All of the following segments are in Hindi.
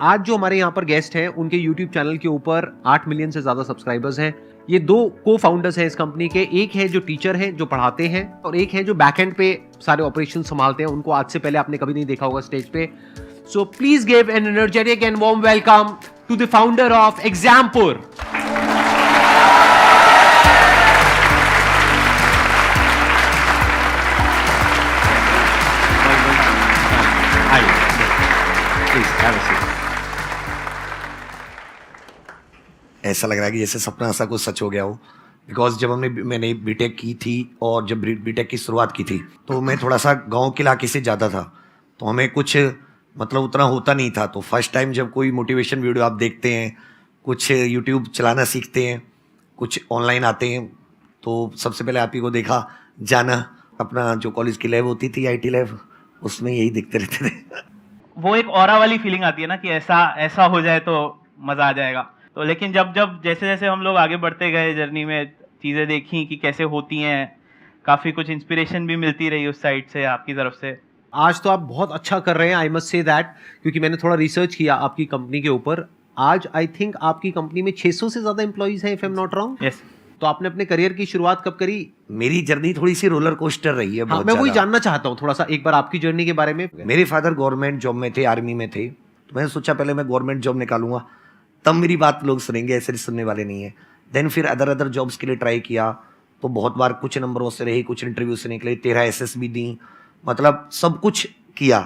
आज जो हमारे यहाँ पर गेस्ट हैं उनके YouTube चैनल के ऊपर 8 मिलियन से ज्यादा सब्सक्राइबर्स हैं। ये दो को फाउंडर्स हैं इस कंपनी के, एक है जो टीचर है जो पढ़ाते हैं और एक है जो बैकएंड पे सारे ऑपरेशन संभालते हैं। उनको आज से पहले आपने कभी नहीं देखा होगा स्टेज पे। So please give an energetic and warm welcome to the founder of Exampur. ऐसा लग रहा है कि जैसे सपना ऐसा कुछ सच हो गया हो, बिकॉज जब मैंने बीटेक की थी और जब बीटेक की शुरुआत की थी तो मैं थोड़ा सा गांव के इलाके से ज़्यादा था, तो हमें कुछ मतलब उतना होता नहीं था। तो फर्स्ट टाइम जब कोई मोटिवेशन वीडियो आप देखते हैं, कुछ यूट्यूब चलाना सीखते हैं, कुछ ऑनलाइन आते हैं, तो सबसे पहले आप ही को देखा जाना अपना जो कॉलेज की लैब होती थी IT लैब, उसमें यही दिखते रहते थे। वो एक ऑरा वाली फीलिंग आती है ना कि ऐसा हो जाए तो मजा आ जाएगा। तो लेकिन जब जैसे जैसे हम लोग आगे बढ़ते गए जर्नी में, चीजें देखी कि कैसे होती हैं, काफी कुछ इंस्पिरेशन भी मिलती रही उस साइड से, आपकी तरफ से। आज तो आप बहुत अच्छा कर रहे हैं, आई मस्ट से दैट, क्योंकि मैंने थोड़ा रिसर्च किया आपकी कंपनी के ऊपर। आज आई थिंक आपकी कंपनी में 600 से ज्यादा एम्प्लॉइज हैं, if I am not wrong. Yes. तो आपने अपने करियर की शुरुआत कब करी? मेरी जर्नी थोड़ी सी रोलर कोस्टर रही है। हाँ, बहुत मैं वही ज़्यादा। जानना चाहता हूँ थोड़ा सा एक बार आपकी जर्नी के बारे में। मेरे फादर गवर्नमेंट जॉब में थे, आर्मी में थे, तो मैंने सोचा पहले मैं गवर्नमेंट जॉब निकालूंगा तब मेरी बात लोग सुनेंगे, ऐसे सुनने वाले नहीं है। देन फिर अदर जॉब्स के लिए ट्राई किया, तो बहुत बार कुछ नंबरों से रही, कुछ इंटरव्यू से निकले, 13 SSB दी, मतलब सब कुछ किया,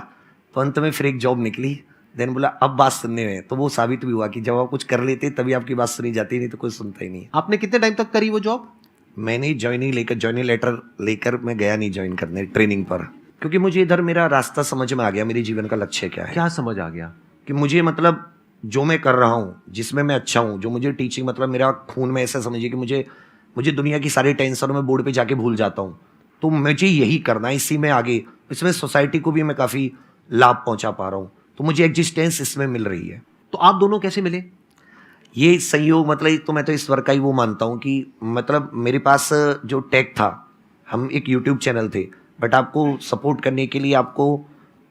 तो अंत में फिर एक जॉब निकली। देन बोला अब बात सुनने में, तो वो साबित भी हुआ कि जब आप कुछ कर लेते तभी आपकी बात सुनी जाती, नहीं तो कोई सुनता ही नहीं। आपने कितने टाइम तक करी वो जॉब? मैंने ज्वाइनिंग लेटर लेकर मैं गया नहीं ज्वाइन करने ट्रेनिंग पर, क्योंकि मुझे इधर मेरा रास्ता समझ में आ गया, मेरे जीवन का लक्ष्य क्या है। क्या समझ आ गया? कि मुझे मतलब जो मैं कर रहा हूँ, जिसमें मैं अच्छा हूँ, जो मुझे टीचिंग मतलब मेरा खून में, ऐसा समझिए कि मुझे दुनिया की सारी टेंशन मैं बोर्ड पे जाके भूल जाता हूँ, तो मुझे यही करना है, इसी में आगे, इसमें सोसाइटी को भी मैं काफ़ी लाभ पहुँचा पा रहा हूँ, तो मुझे एग्जिस्टेंस इसमें मिल रही है। तो आप दोनों कैसे मिले? ये संयोग मतलब तो मैं तो ईश्वर का ही वो मानता हूँ कि मतलब मेरे पास जो टेक था, हम एक यूट्यूब चैनल थे, बट आपको सपोर्ट करने के लिए आपको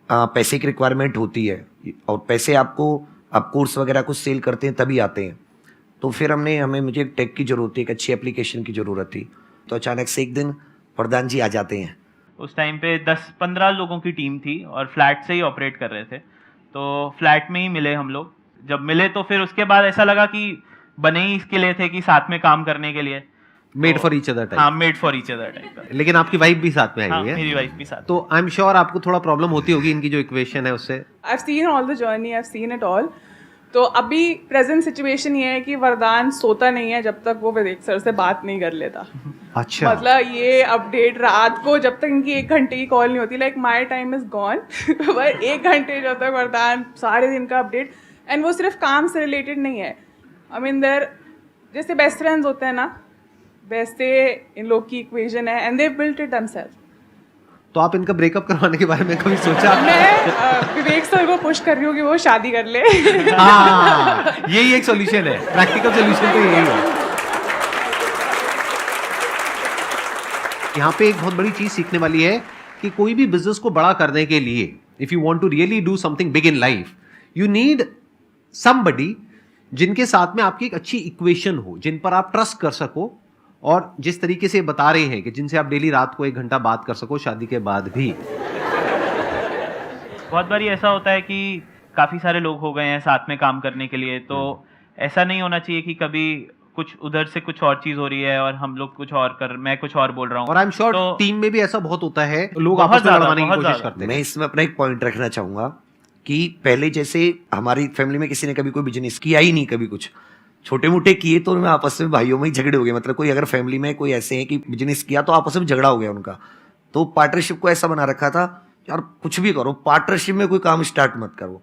पैसे की रिक्वायरमेंट होती है, और पैसे आपको आप कोर्स वगैरह कुछ सेल करते हैं तभी आते हैं। तो फिर मुझे एक टेक की ज़रूरत थी, एक अच्छी एप्लीकेशन की ज़रूरत थी, तो अचानक से एक दिन प्रधान जी आ जाते हैं। उस टाइम पे 10-15 लोगों की टीम थी और फ्लैट से ही ऑपरेट कर रहे थे, तो फ्लैट में ही मिले हम लोग। जब मिले तो फिर उसके बाद ऐसा लगा कि बने ही इसके लिए थे कि साथ में काम करने के लिए, made for each other type. हाँ, made for each other type. लेकिन आपकी वाइफ भी साथ में आई हाँ, है? मेरी वाइफ भी साथ। तो आई एम श्योर आपको थोड़ा प्रॉब्लम होती होगी इनकी जो इक्वेशन है उससे। I've seen all the journey, I've seen it all. तो अभी प्रेजेंट सिचुएशन ये है कि वरदान सोता नहीं है जब तक वो विवेक सर से बात नहीं कर लेता। अच्छा। मतलब ये अपडेट रात को जब तक इनकी 1 घंटे की कॉल नहीं होती, like my time is gone, पर 1 घंटे जब तक वरदान सारे दिन का अपडेट, एंड वो सिर्फ काम से रिलेटेड नहीं है। आई मीन देयर जैसे बेस्ट फ्रेंड्स होते हैं ना, वैसे इन लोग की इक्वेशन है, and they built it themselves. तो आप इनका ब्रेकअप करवाने के बारे में कभी सोचा? मैं विवेक सर को पुश कर रही हूँ कि वो शादी कर ले। हाँ, यही एक सॉल्यूशन है, प्रैक्टिकल सॉल्यूशन तो यही है। यहाँ पे एक बहुत बड़ी चीज सीखने वाली है कि कोई भी बिजनेस को बड़ा करने के लिए, if you want to really do something big in life, you need somebody जिनके साथ में आपकी एक अच्छी इक्वेशन हो, जिन पर आप ट्रस्ट कर सको, और जिस तरीके से बता रहे हैं कि जिनसे आप डेली रात को 1 घंटा बात कर सको शादी के बाद भी। बहुत बार ऐसा होता है कि काफी सारे लोग हो गए हैं साथ में काम करने के लिए, तो ऐसा नहीं होना चाहिए कि कभी कुछ उधर से कुछ और चीज हो रही है और हम लोग मैं कुछ और बोल रहा हूँ। और आई एम श्योर टीम में भी ऐसा बहुत होता है, लोग आपस में लड़वाने की कोशिश करते हैं। मैं इसमें अपना एक पॉइंट रखना चाहूंगा कि पहले जैसे हमारी फैमिली में किसी ने कभी कोई बिजनेस किया ही नहीं, कभी कुछ छोटे मोटे किए तो उनमें आपस में भाइयों में ही झगड़े हो गए। मतलब कोई अगर फैमिली में कोई ऐसे है कि बिजनेस किया तो आपस में झगड़ा हो गया उनका, तो पार्टनरशिप को ऐसा बना रखा था यार कुछ भी करो पार्टनरशिप में कोई काम स्टार्ट मत करो।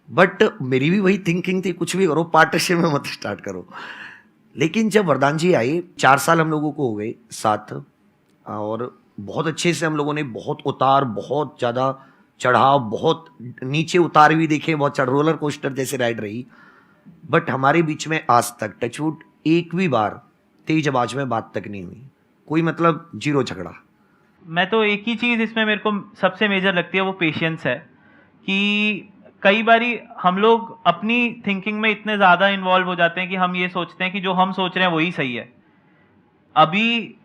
बट मेरी भी वही थिंकिंग थी, कुछ भी करो पार्टनरशिप में मत स्टार्ट करो। लेकिन जब वरदान जी आए, 4 साल हम लोगों को हो गए साथ, और बहुत अच्छे से हम लोगों ने बहुत उतार, बहुत ज़्यादा चढ़ाव, बहुत नीचे उतार भी देखे, बहुत रोलर कोस्टर जैसे राइड रही। बट हमारे बीच में आज तक टचवुड एक भी बार तेज आवाज में बात तक नहीं हुई, कोई मतलब 0 झगड़ा। मैं तो एक ही चीज़ इसमें मेरे को सबसे मेजर लगती है, वो पेशेंस है। कि कई बारी हम लोग अपनी थिंकिंग में इतने ज़्यादा इन्वॉल्व हो जाते हैं कि हम ये सोचते हैं कि जो हम सोच रहे हैं वही सही है। अभी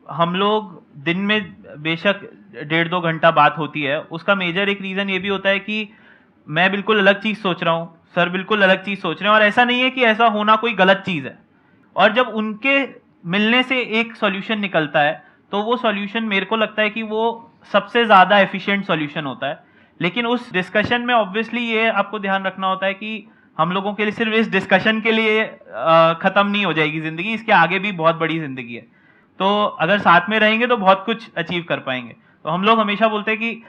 हम लोग दिन में बेशक 1.5-2 घंटा बात होती है, उसका मेजर एक रीज़न ये भी होता है कि मैं बिल्कुल अलग चीज़ सोच रहा हूँ, सर बिल्कुल अलग चीज़ सोच रहे हैं, और ऐसा नहीं है कि ऐसा होना कोई गलत चीज़ है। और जब उनके मिलने से एक सॉल्यूशन निकलता है तो वो सॉल्यूशन मेरे को लगता है कि वो सबसे ज़्यादा एफिशिएंट सॉल्यूशन होता है। लेकिन उस डिस्कशन में ऑब्वियसली ये आपको ध्यान रखना होता है कि हम लोगों के लिए सिर्फ इस डिस्कशन के लिए ख़त्म नहीं हो जाएगी ज़िंदगी, इसके आगे भी बहुत बड़ी ज़िंदगी है। तो अगर साथ में रहेंगे तो बहुत कुछ अचीव कर पाएंगे। तो हम लोग हमेशा बोलते हैं कि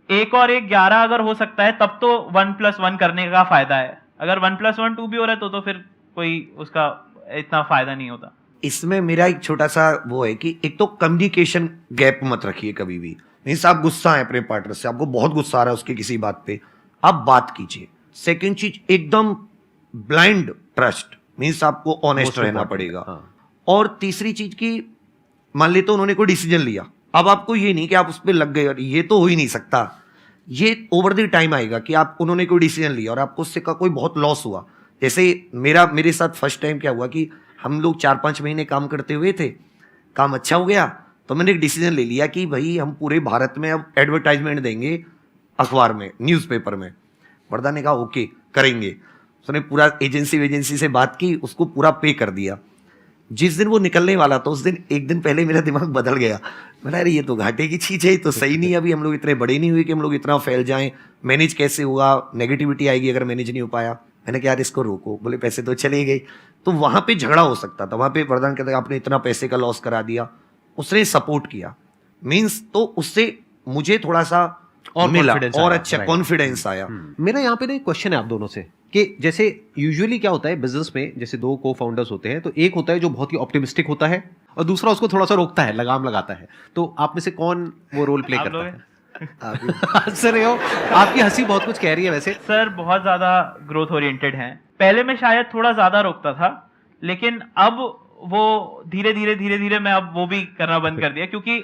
1 और 1 11 अगर हो सकता है तब तो 1+1 करने का फ़ायदा है। अगर 1+1 2 भी हो रहा है तो फिर कोई उसका इतना फ़ायदा नहीं होता। इसमें मेरा एक छोटा सा वो है कि एक तो कम्युनिकेशन गैप मत रखिए कभी भी। मीन्स आप गुस्सा है अपने पार्टनर से, आपको बहुत गुस्सा आ रहा है उसकी किसी बात पे, आप बात कीजिए। सेकंड चीज, एकदम ब्लाइंड ट्रस्ट, मीन्स आपको ऑनेस्ट रहना पड़ेगा। और तीसरी चीज की, मान ले तो उन्होंने कोई डिसीजन लिया, अब आपको ये नहीं कि आप उस पर लग गए, और ये तो हो ही नहीं सकता। ये ओवर द टाइम आएगा कि आप उन्होंने कोई डिसीजन लिया और आपको उससे का कोई बहुत लॉस हुआ। जैसे मेरे साथ फर्स्ट टाइम क्या हुआ कि हम लोग 4-5 महीने काम करते हुए थे, काम अच्छा हो गया तो मैंने एक डिसीजन ले लिया कि भाई हम पूरे भारत में अब एडवर्टाइजमेंट देंगे अखबार में, न्यूज़पेपर में। वर्दा ने कहा ओके करेंगे। उसने पूरा एजेंसी से बात की, उसको पूरा पे कर दिया। जिस दिन वो निकलने वाला था उस दिन एक दिन पहले मेरा दिमाग बदल गया। मैंने अरे ये तो घाटे की चीज़ है, तो सही नहीं, अभी हम लोग इतने बड़े नहीं हुए कि हम लोग इतना फैल जाएं, मैनेज कैसे हुआ, नेगेटिविटी आएगी अगर मैनेज नहीं हो पाया। मैंने कहा यार इसको रोको, बोले पैसे तो चले गए। तो वहां पे झगड़ा हो सकता था, वहां पे वरदान कहता आपने इतना पैसे का लॉस करा दिया, उसने सपोर्ट किया। मीन्स तो उससे मुझे थोड़ा सा और मिला और अच्छा कॉन्फिडेंस आया। मेरा यहाँ पे ना एक क्वेश्चन है आप दोनों से कि जैसे यूजुअली क्या होता है बिजनेस में, जैसे 2 को फाउंडर्स होते हैं तो एक होता है जो बहुत ही ऑप्टिमिस्टिक होता है और दूसरा उसको थोड़ा सा रोकता है, लगाम लगाता है। तो आप में से कौन वो रोल प्ले करता है? हंस रहे हो, आपकी हंसी बहुत कुछ कह रही है। वैसे सर बहुत ज्यादा ग्रोथ ओरिएंटेड हैं। पहले मैं शायद थोड़ा ज्यादा रोकता था, लेकिन अब वो धीरे धीरे मैं अब वो भी करना बंद कर दिया। क्योंकि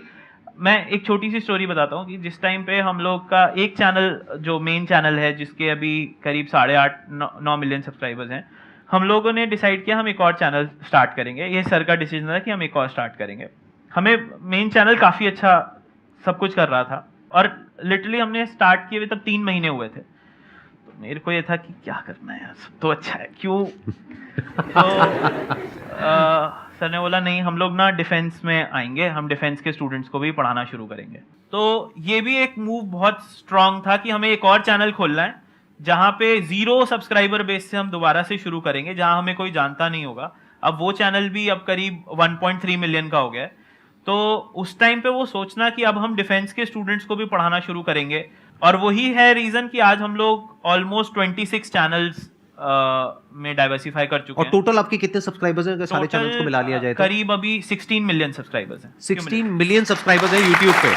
मैं एक छोटी सी स्टोरी बताता हूँ कि जिस टाइम पे हम लोग का एक चैनल जो मेन चैनल है जिसके अभी करीब 8.5-9 मिलियन सब्सक्राइबर्स हैं, हम लोगों ने डिसाइड किया हम एक और चैनल स्टार्ट करेंगे। ये सर का डिसीजन था कि हम एक और स्टार्ट करेंगे। हमें मेन चैनल काफ़ी अच्छा सब कुछ कर रहा था और लिटरली हमने स्टार्ट किए हुए तब 3 महीने हुए थे। तो मेरे को ये था कि क्या करना है यार, सब तो अच्छा है, क्यों। तो सर ने बोला नहीं, हम लोग ना डिफेंस में आएंगे, हम डिफेंस के स्टूडेंट्स को भी पढ़ाना शुरू करेंगे। तो ये भी एक मूव बहुत स्ट्रांग था कि हमें एक और चैनल खोलना है जहाँ पे 0 सब्सक्राइबर बेस से हम दोबारा से शुरू करेंगे, जहाँ हमें कोई जानता नहीं होगा। अब वो चैनल भी अब करीब 1.3 मिलियन का हो गया है। तो उस टाइम पे वो सोचना कि अब हम डिफेंस के स्टूडेंट्स को भी पढ़ाना शुरू करेंगे, और वही है रीजन कि आज हम लोग ऑलमोस्ट 26 चैनल्स में डाइवर्सिफाई कर चुके हैं। और टोटल आपके कितने सब्सक्राइबर्स हैं अगर सारे चैनल्स को मिला लिया जाए तो? करीब अभी 16 मिलियन सब्सक्राइबर्स हैं। 16 मिलियन सब्सक्राइबर्स हैं यूट्यूब पे।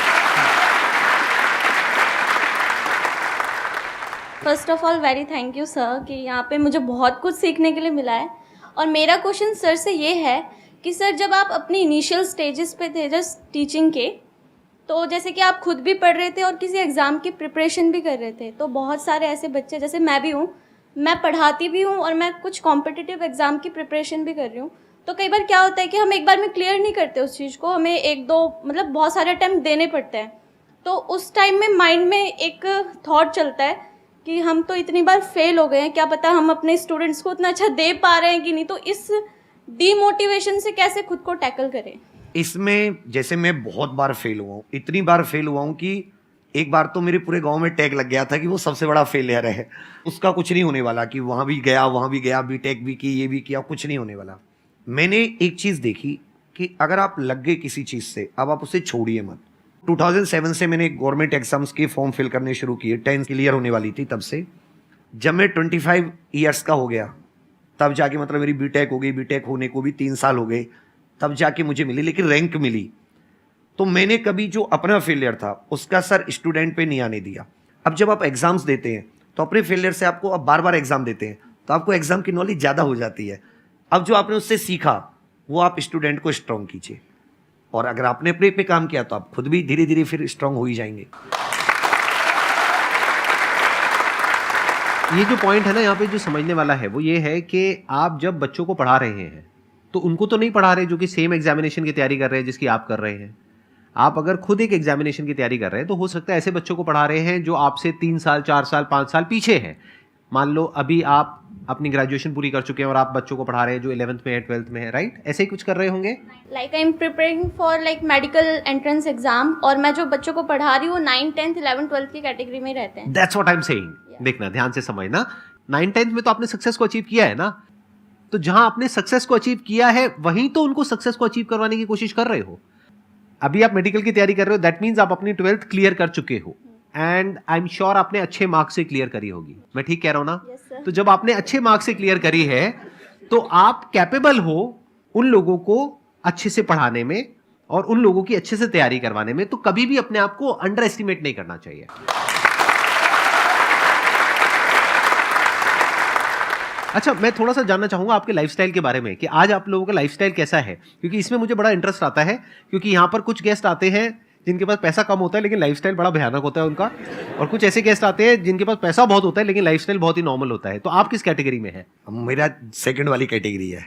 First of all very thank you sir कि यहाँ पे मुझे बहुत कुछ सीखने के लिए मिला है। और मेरा क्वेश्चन सर से ये है कि सर जब आप अपनी इनिशियल स्टेजेस पे थे जस्ट टीचिंग के, तो जैसे कि आप खुद भी पढ़ रहे थे और किसी एग्ज़ाम की प्रिपरेशन भी कर रहे थे, तो बहुत सारे ऐसे बच्चे, जैसे मैं भी हूँ, मैं पढ़ाती भी हूँ और मैं कुछ कॉम्पिटिटिव एग्ज़ाम की प्रिपरेशन भी कर रही हूँ। तो कई बार क्या होता है कि हम एक बार में क्लियर नहीं करते उस चीज़ को, हमें 1-2 मतलब बहुत सारे अटैम्प्ट देने पड़ते हैं। तो उस टाइम में माइंड में एक थॉट चलता है कि हम तो इतनी बार फेल हो गए हैं, क्या पता हम अपने स्टूडेंट्स को उतना अच्छा दे पा रहे हैं कि नहीं। तो इस डीमोटिवेशन से कैसे खुद को टैकल करें? इसमें जैसे मैं बहुत बार फेल हुआ हूँ, इतनी बार फेल हुआ हूँ कि एक बार तो मेरे पूरे गांव में टैग लग गया था कि वो सबसे बड़ा फेलियर है, उसका कुछ नहीं होने वाला, कि वहाँ भी गया बीटेक भी की, ये भी किया, कुछ नहीं होने वाला। मैंने एक चीज़ देखी कि अगर आप लग गए किसी चीज़ से, अब आप उसे छोड़िए मत। 2007 से मैंने गवर्नमेंट एग्जाम्स के फॉर्म फिल करने शुरू किए, 10 क्लियर होने वाली थी तब से। जब मैं 25 ईयर्स का हो गया तब जाके मतलब मेरी बीटेक हो गई, बीटेक होने को भी 3 साल हो गए, तब जाके मुझे मिली, लेकिन रैंक मिली। तो मैंने कभी जो अपना फेलियर था उसका सर स्टूडेंट पे नहीं आने दिया। अब जब आप एग्जाम्स देते हैं तो अपने फेलियर से आपको अब बार बार एग्जाम देते हैं तो आपको एग्जाम की नॉलेज ज़्यादा हो जाती है। अब जो आपने उससे सीखा वो आप स्टूडेंट को स्ट्रॉन्ग कीजिए, और अगर आपने अपने पे काम किया तो आप खुद भी धीरे धीरे फिर स्ट्रॉन्ग हो ही जाएंगे। ये जो पॉइंट है ना यहाँ पे जो समझने वाला है वो ये है कि आप जब बच्चों को पढ़ा रहे हैं तो उनको तो नहीं पढ़ा रहे जो कि सेम एग्जामिनेशन की तैयारी कर रहे हैं जिसकी आप कर रहे हैं। आप अगर खुद एक एग्जामिनेशन की तैयारी कर रहे हैं तो हो सकता है ऐसे बच्चों को पढ़ा रहे हैं जो आपसे 3 साल 4 साल 5 साल पीछे हैं। मान लो अभी आप अपनी ग्रेजुएशन पूरी कर चुके हैं और आप बच्चों को पढ़ा रहे हैं जो 11th में है 12th में है, राइट? ऐसे ही कुछ कर रहे होंगे। Like I am preparing for like medical entrance exam, और मैं जो बच्चों को पढ़ा रही हूँ 9, 10th, 11th, 12th की कैटेगरी में रहते हैं। That's what I am saying. देखना, ध्यान से समझना, 9, 10th में तो आपने सक्सेस को अचीव किया है ना, तो जहां आपने सक्सेस को अचीव किया है वहीं तो उनको सक्सेस को अचीव करवाने की कोशिश कर रहे हो। अभी आप मेडिकल की तैयारी कर रहे हो, दैट मीन्स आप अपनी 12th क्लियर कर चुके हो एंड आई एम श्योर आपने अच्छे मार्क्स से क्लियर करी होगी। मैं ठीक कह रहा हूं ना? Yes, sir. तो जब आपने अच्छे मार्क्स से क्लियर करी है तो आप कैपेबल हो उन लोगों को अच्छे से पढ़ाने में और उन लोगों की अच्छे से तैयारी करवाने में। तो कभी भी अपने आप को अंडर एस्टिमेट नहीं करना चाहिए। अच्छा, मैं थोड़ा सा जानना चाहूंगा आपके लाइफस्टाइल के बारे में कि आज आप लोगों का लाइफस्टाइल कैसा है, क्योंकि इसमें मुझे बड़ा इंटरेस्ट आता है। क्योंकि यहाँ पर कुछ गेस्ट आते हैं जिनके पास पैसा कम होता है लेकिन लाइफस्टाइल बड़ा भयानक होता है उनका, और कुछ ऐसे गेस्ट आते हैं जिनके पास पैसा बहुत होता है लेकिन लाइफस्टाइल बहुत ही नॉर्मल होता है। तो आप किस कैटेगरी में है? मेरा सेकंड वाली कैटेगरी है।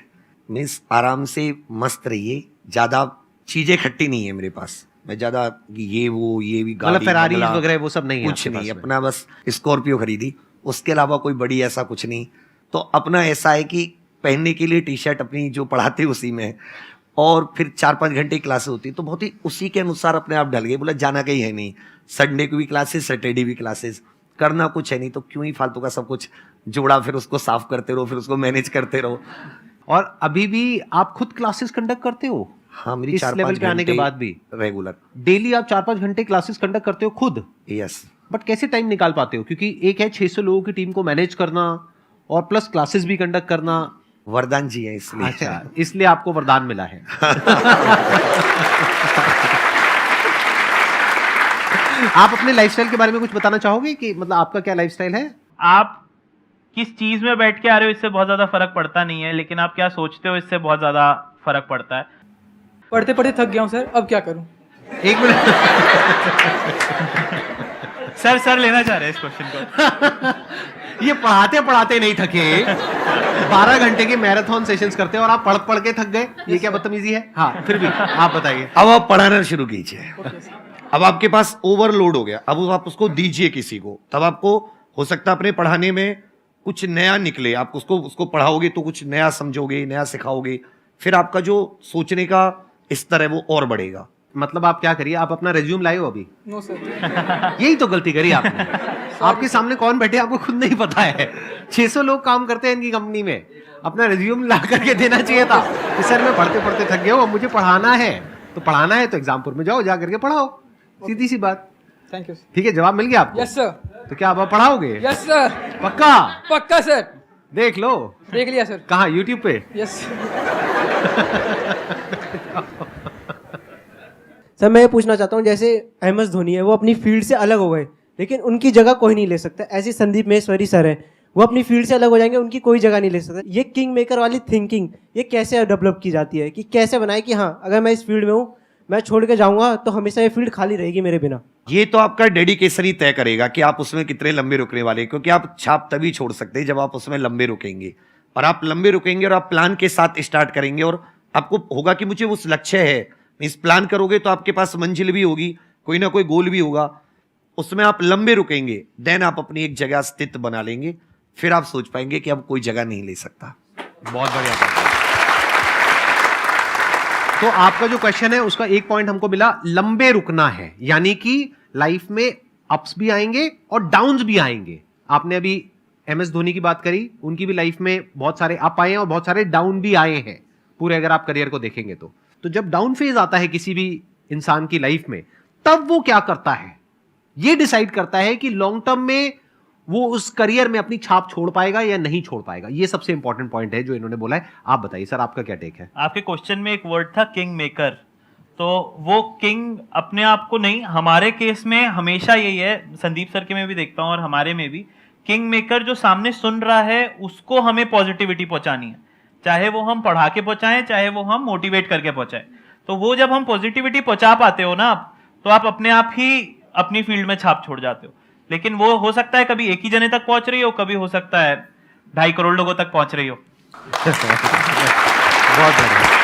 मीन्स आराम से मस्त रहिए, ज्यादा चीजें खट्टी नहीं है मेरे पास। मैं ज्यादा ये वो ये भी मतलब गाड़ी फेरारी बंगला, वगैरह वो सब नहीं है कुछ आपके नहीं। पास में? अपना बस स्कॉर्पियो खरीदी, उसके अलावा कोई बड़ी ऐसा कुछ नहीं। तो अपना ऐसा है कि पहनने के लिए टी शर्ट अपनी जो पढ़ाते उसी में है, और फिर 4-5 घंटे क्लास होती, तो बहुत ही उसी के अनुसार अपने आप ढल गए। बोला जाना कहीं है नहीं, संडे को भी क्लासेस, सैटरडे भी क्लासेस, करना कुछ है नहीं, तो क्यों ही फालतू का सब कुछ जोड़ा, फिर उसको साफ करते रहो, फिर उसको मैनेज करते रहो। और अभी भी आप खुद क्लासेस कंडक्ट करते हो? हाँ, मेरी इस 4-5 लेवल पे आने के घंटे बाद भी रेगुलर। डेली आप 4-5 घंटे क्लासेस कंडक्ट करते हो खुद? यस। बट कैसे टाइम निकाल पाते हो? क्योंकि एक है 600 लोगों की टीम को मैनेज करना और प्लस क्लासेस भी कंडक्ट करना। वरदान जी है इसलिए। अच्छा, इसलिए आपको वरदान मिला है। आप अपने लाइफस्टाइल के बारे में कुछ बताना चाहोगे कि मतलब आपका क्या लाइफस्टाइल है? आप किस चीज में बैठ के आ रहे हो इससे बहुत ज्यादा फर्क पड़ता नहीं है, लेकिन आप क्या सोचते हो इससे बहुत ज्यादा फर्क पड़ता है। पढ़ते पढ़ते थक गया हूँ सर, अब क्या करूँ? एक मिनट। सर लेना चाह रहे हैं इस क्वेश्चन को। ये पढ़ाते पढ़ाते नहीं थके, 12 घंटे के मैराथन सेशंस करते हैं और आप पढ़ पढ़ के थक गए, ये क्या बदतमीजी है? हाँ, फिर भी आप बताइए। अब आप पढ़ाना शुरू कीजिए। अब आपके पास ओवरलोड हो गया, अब आप उसको दीजिए किसी को, तब आपको हो सकता है अपने पढ़ाने में कुछ नया निकले। आप उसको पढ़ाओगे तो कुछ नया समझोगे, नया सिखाओगे, फिर आपका जो सोचने का स्तर है वो और बढ़ेगा। मतलब आप क्या करिए, आप अपना रिज्यूम लाए हो अभी? No sir. यही तो गलती करी आपने। आपके सामने कौन बैठे आपको खुद नहीं पता है। 600 लोग काम करते हैं इनकी कंपनी में, अपना रिज्यूम ला करके देना चाहिए था कि सर मैं पढ़ते पढ़ते थक गया हूँ, अब मुझे पढ़ाना है। तो पढ़ाना है तो एग्जामपुर में जाओ, जा करके पढ़ाओ, सीधी सी बात। Thank you. ठीक है, जवाब मिल गया आपको? Yes sir. तो क्या आप पढ़ाओगे? Yes sir. पक्का? पक्का सर। देख लो। देख लिया सर। कहाँ? यूट्यूब पे? यस। सर मैं ये पूछना चाहता हूँ, जैसे MS धोनी है वो अपनी फील्ड से अलग हो गए लेकिन उनकी जगह कोई नहीं ले सकता। ऐसे संदीप महेश्वरी सर है, वो अपनी फील्ड से अलग हो जाएंगे, उनकी कोई जगह नहीं ले सकता। ये किंग मेकर वाली थिंकिंग ये कैसे डेवलप की जाती है कि कैसे बनाए कि हाँ अगर मैं इस फील्ड में हूँ, मैं छोड़ के जाऊंगा तो हमेशा ये फील्ड खाली रहेगी मेरे बिना? ये तो आपका डेडिकेशन ही तय करेगा कि आप उसमें कितने लंबे रुकने वाले, क्योंकि आप छाप तभी छोड़ सकते हैं जब आप उसमें लंबे रुकेंगे। और आप लंबे रुकेंगे और आप प्लान के साथ स्टार्ट करेंगे, और आपको होगा कि मुझे उस लक्ष्य है, इस प्लान करोगे तो आपके पास मंजिल भी होगी, कोई ना कोई गोल भी होगा, उसमें आप लंबे रुकेंगे, देन आप अपनी एक जगह स्थित बना लेंगे, फिर आप सोच पाएंगे कि अब कोई जगह नहीं ले सकता। बहुत बढ़िया बात है। तो आपका जो क्वेश्चन है उसका एक पॉइंट हमको मिला, लंबे रुकना है, यानी कि लाइफ में अप्स भी आएंगे और डाउन्स भी आएंगे। आपने अभी MS धोनी की बात करी, उनकी भी लाइफ में बहुत सारे अप आए हैं और बहुत सारे डाउन भी आए हैं पूरे, अगर आप करियर को देखेंगे तो जब डाउन फेज आता है किसी भी इंसान की लाइफ में, तब वो क्या करता है ये डिसाइड करता है कि लॉन्ग टर्म में वो उस करियर में अपनी छाप छोड़ पाएगा या नहीं छोड़ पाएगा। ये सबसे इंपॉर्टेंट पॉइंट है जो इन्होंने बोला है। आप बताइए सर, आपका क्या टेक है? आपके क्वेश्चन में एक वर्ड था किंग मेकर, तो वो किंग अपने आप को नहीं, हमारे केस में हमेशा यही है, संदीप सर के में भी देखता हूँ और हमारे में भी, किंग मेकर जो सामने सुन रहा है उसको हमें पॉजिटिविटी पहुंचानी है, चाहे वो हम पढ़ा के पहुंचाएं, चाहे वो हम मोटिवेट करके पहुंचाएं। तो वो जब हम पॉजिटिविटी पहुंचा पाते हो ना आप, तो आप अपने आप ही अपनी फील्ड में छाप छोड़ जाते हो। लेकिन वो हो सकता है कभी एक ही जने तक पहुंच रही हो, कभी हो सकता है 2.5 करोड़ लोगों तक पहुंच रही हो। बहुत बढ़िया।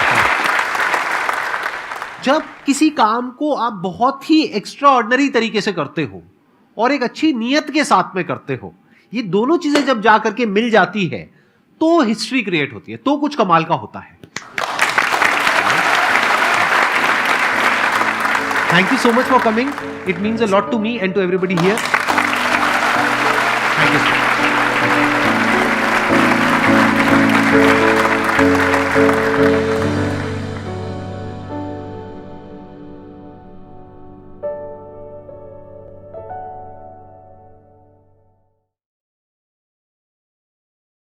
जब किसी काम को आप बहुत ही एक्स्ट्रा ऑर्डिनरी तरीके से करते हो और एक अच्छी नीयत के साथ में करते हो, ये दोनों चीजें जब जा करके मिल जाती है तो हिस्ट्री क्रिएट होती है, तो कुछ कमाल का होता है। Thank you so much for coming. It means a lot to me and to everybody here. Thank you.